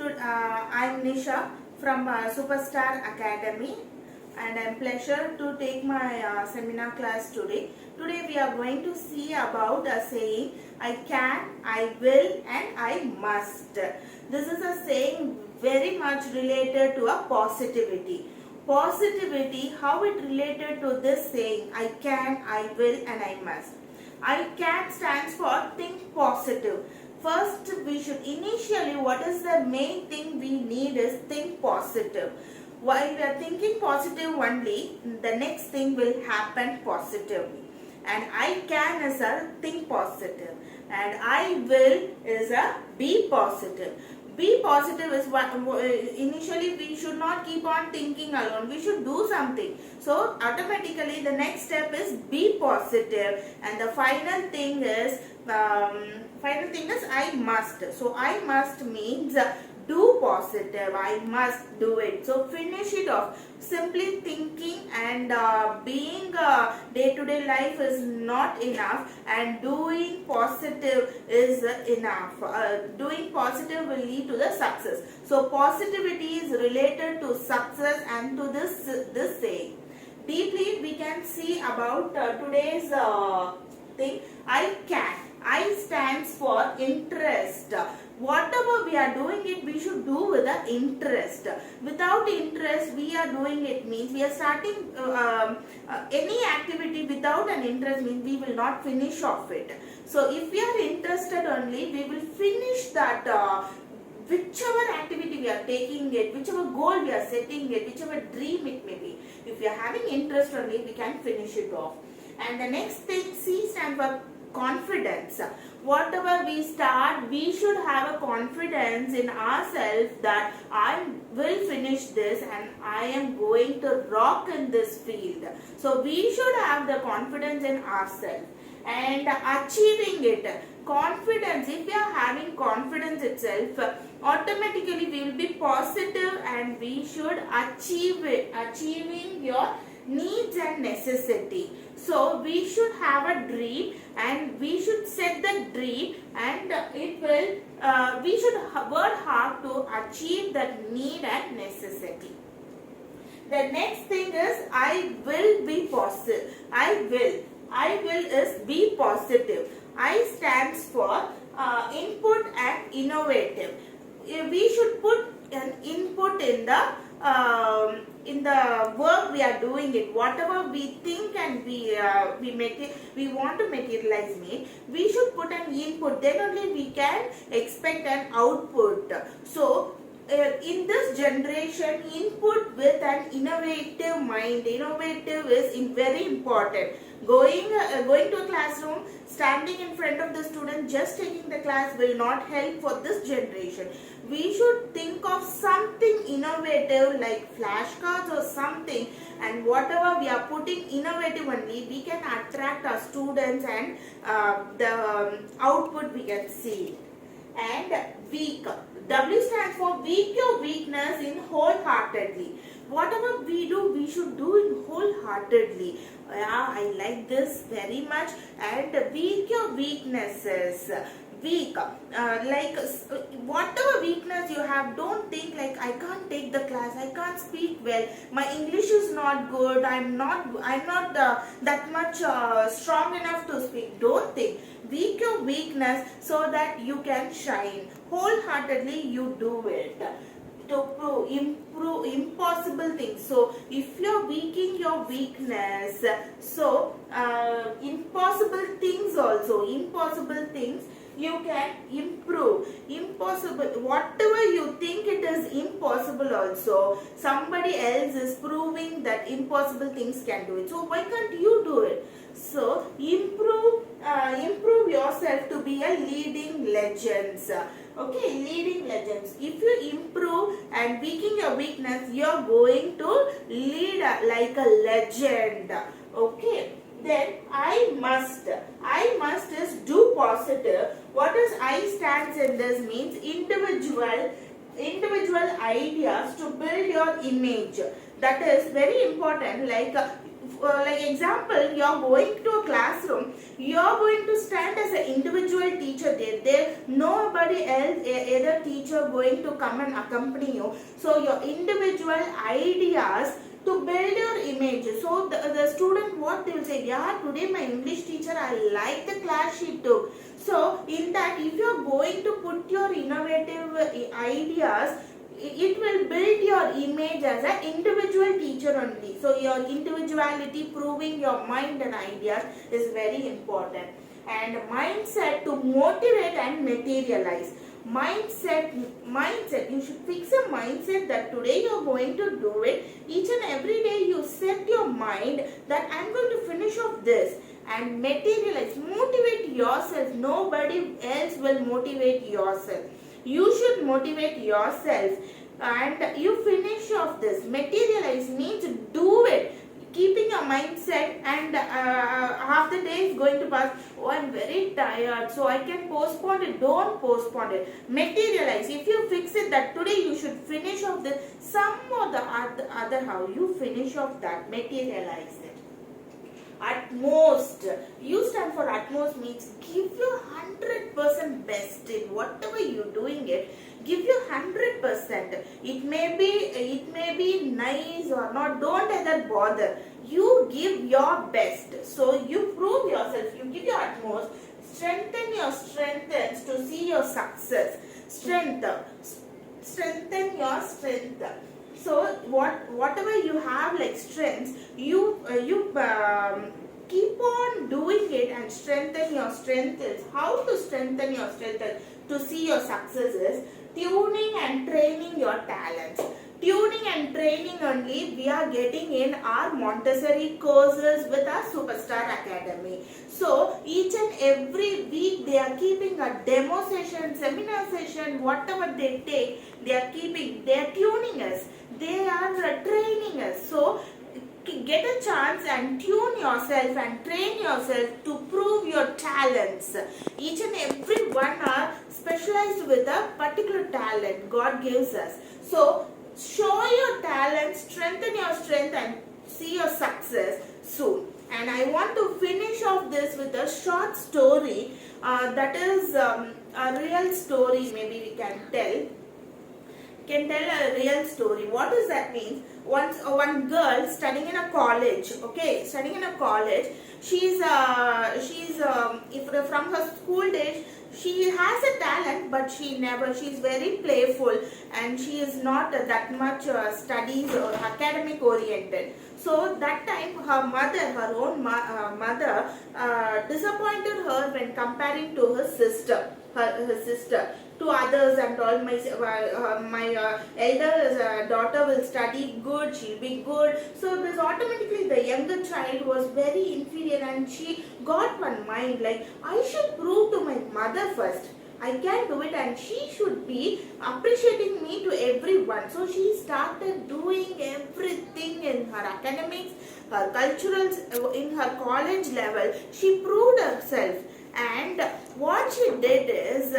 I'm Nisha from Superstar Academy, and I'm pleasure to take my seminar class today. Today we are going to see about a saying I can, I will and I must. This is a saying very much related to a positivity. Positivity, how it related to this saying I can, I will and I must. I can stands for think positive. First, we should initially, what is the main thing we need is think positive. While we are thinking positive only, the next thing will happen positively. And I can is a think positive. And I will is a be positive. Be positive is what initially we should not keep on thinking alone. We should do something. So automatically the next step is be positive, and the final thing is I must. So I must means do positive. I must do it. So finish it off. Simply thinking and being day-to-day life is not enough, and doing positive is enough. Doing positive will lead to the success. So positivity is related to success and to this saying. Deeply we can see about today's thing. I can. I stands for interest. Whatever we are doing it, we should do with the interest. Without interest, we are doing it means we are starting any activity without an interest means we will not finish off it. So if we are interested only, we will finish that whichever activity we are taking it, whichever goal we are setting it, whichever dream it may be. If we are having interest only, we can finish it off. And the next thing, C stands for confidence. Whatever we start, we should have a confidence in ourselves that I will finish this and I am going to rock in this field. So we should have the confidence in ourselves and achieving it. Confidence, if we are having confidence itself, automatically we will be positive and we should achieve it, achieving your needs and necessity. So we should have a dream and we should set the dream, and it will we should work hard to achieve that need and necessity. The next thing is I will be positive. I will is be positive. I stands for input and innovative. We should put an input in the work we are doing it. Whatever we think and we want to materialize it, we should put an input. Then only we can expect an output. So in this generation, input with an innovative mind. Innovative is very important. Going to a classroom, standing in front of the student, just taking the class will not help for this generation. We should think of something innovative like flashcards or something, and whatever we are putting innovative only, we can attract our students and the output we can see. And weak. W stands for weak your weakness in wholeheartedly. Whatever we do, we should do it wholeheartedly. Yeah, I like this very much. And weak your weaknesses. Weak, like whatever weakness you have, don't think like I can't take the class, I can't speak well, my English is not good, I'm not that much strong enough to speak. Don't think. Weak your weakness so that you can shine. Wholeheartedly you do it to improve impossible things. So if you're weakening your weakness, so impossible things you can improve. Impossible, whatever you think it is impossible, also somebody else is proving that impossible things can do it. So why can't you do it? So improve yourself to be a leading legends. Okay, leading legends. If you improve and weaken your weakness, you're going to lead like a legend. Okay. Then I must is do positive. What does I stands in this means? Individual ideas to build your image. That is very important. Like like example, you are going to a classroom, you are going to stand as an individual teacher there nobody else, either teacher going to come and accompany you. So your individual ideas to build your image. So the student, what they will say, yeah, today my English teacher, I like the class she took. So in that, if you are going to put your innovative ideas, it will build your image as an individual teacher only. So your individuality, proving your mind and ideas is very important. And mindset to motivate and materialize. Mindset, you should fix a mindset that today you are going to do it. Each and every day you set your mind that I am going to finish off this, and materialize, motivate yourself. Nobody else will motivate yourself. You should motivate yourself, and you finish off this. Materialize means do it, keeping your mindset, and half the day is going to pass. Oh, I'm very tired, so I can postpone it. Don't postpone it. Materialize. If you fix it that today you should finish off this, some or the other how you finish off that, materialize it. Utmost. You stand for utmost means give your 100% best in whatever you're doing it. Give your 100%. It may be nice or not. Don't ever bother. You give your best. So you prove yourself. You give your utmost. Strengthen your strengths to see your success. Strengthen your strength. So whatever you have like strengths, you keep on doing it and strengthen your strengths. How to strengthen your strengths to see your successes? Tuning and training your talents. Tuning and training only we are getting in our Montessori courses with our Superstar Academy. So each and every week they are keeping a demo session, seminar session, whatever they take, they are tuning us. They are training us. So get a chance and tune yourself and train yourself to prove your talents. Each and every one are specialized with a particular talent God gives us. So show your talent, strengthen your strength, and see your success soon. And I want to finish off this with a short story that is a real story. Maybe we can tell a real story. What does that mean? Once one girl studying in a college, she's if from her school days, she has a talent, but she's very playful, and she is not that much studies or academic oriented. So that time her own mother disappointed her when comparing to her sister. To others, and all my elder daughter will study good, she'll be good. So this automatically the younger child was very inferior, and she got one mind like, I should prove to my mother first I can do it, and she should be appreciating me to everyone. So she started doing everything in her academics, her culturals, in her college level. She proved herself, and what she did is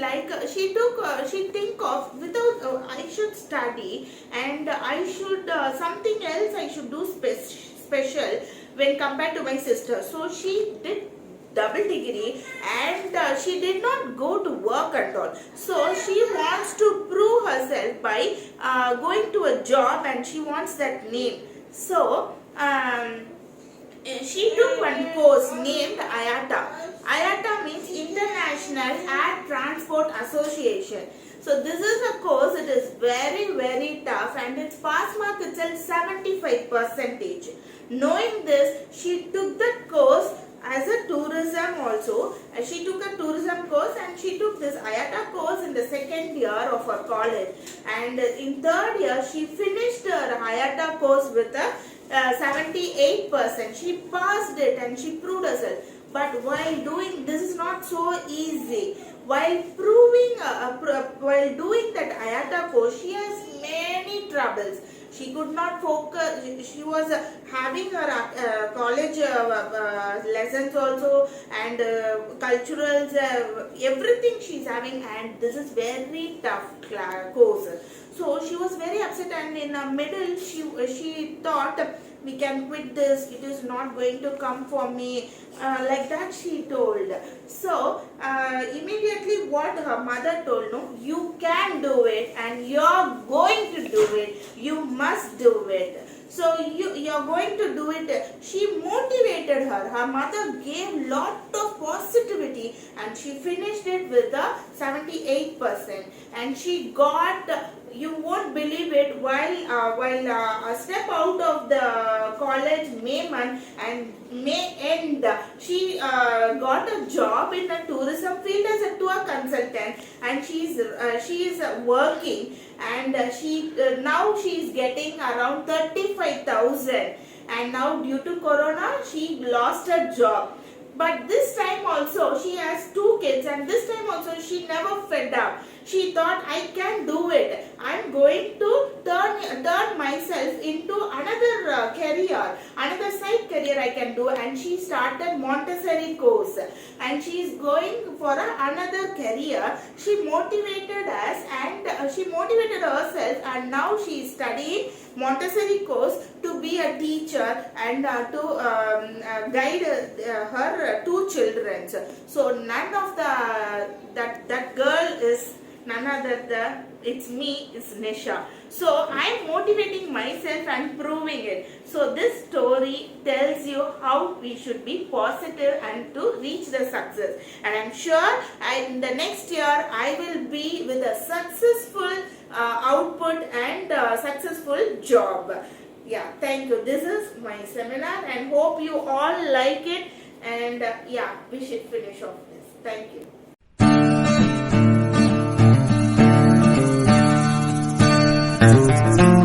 like she think of without I should study, and I should something else I should do special when compared to my sister. So she did double degree, and she did not go to work at all. So she wants to prove herself by going to a job, and she wants that name. So she took one course named IATA. IATA means International Air Transport Association. So this is a course, it is very, very tough, and its pass mark itself 75%. Knowing this, she took that course as a tourism also. She took a tourism course, and she took this IATA course in the second year of her college. And in third year, she finished her IATA course with a 78%. She passed it, and she proved herself. But while doing this is not so easy. While doing that IATA course, she has many troubles. She could not focus. She was having her college lessons also, and culturals, everything she's having, and this is very tough course. So she was very upset, and in the middle she thought, we can quit this, it is not going to come for me, like that she told. So immediately what her mother told, no, you can do it and you're going to do it, you must do it. So you're going to do it. She motivated her. Her mother gave lot of positivity, and she finished it with a 78%. And she got, you won't believe it, while a step out of the college May month and May end, she got a job in the tourism field as a tour consultant, and she is working, and now she is getting around 35,000. And now due to corona she lost her job. But this time also she has 2 kids, and this time also she never fed up. She thought, I can do it. I'm going to turn myself into another career, another side career I can do. And she started Montessori course, and she is going for another career. She motivated us, and she motivated herself, and now she is studying Montessori course to be a teacher and to guide her 2 children. So none of that girl is none other than it's me, it's Nisha. So I'm motivating myself and proving it. So this story tells you how we should be positive and to reach the success. And I'm sure in the next year I will be with a successful output and successful job. Yeah, thank you. This is my seminar, and hope you all like it. And yeah, we should finish off this. Thank you. Thank you.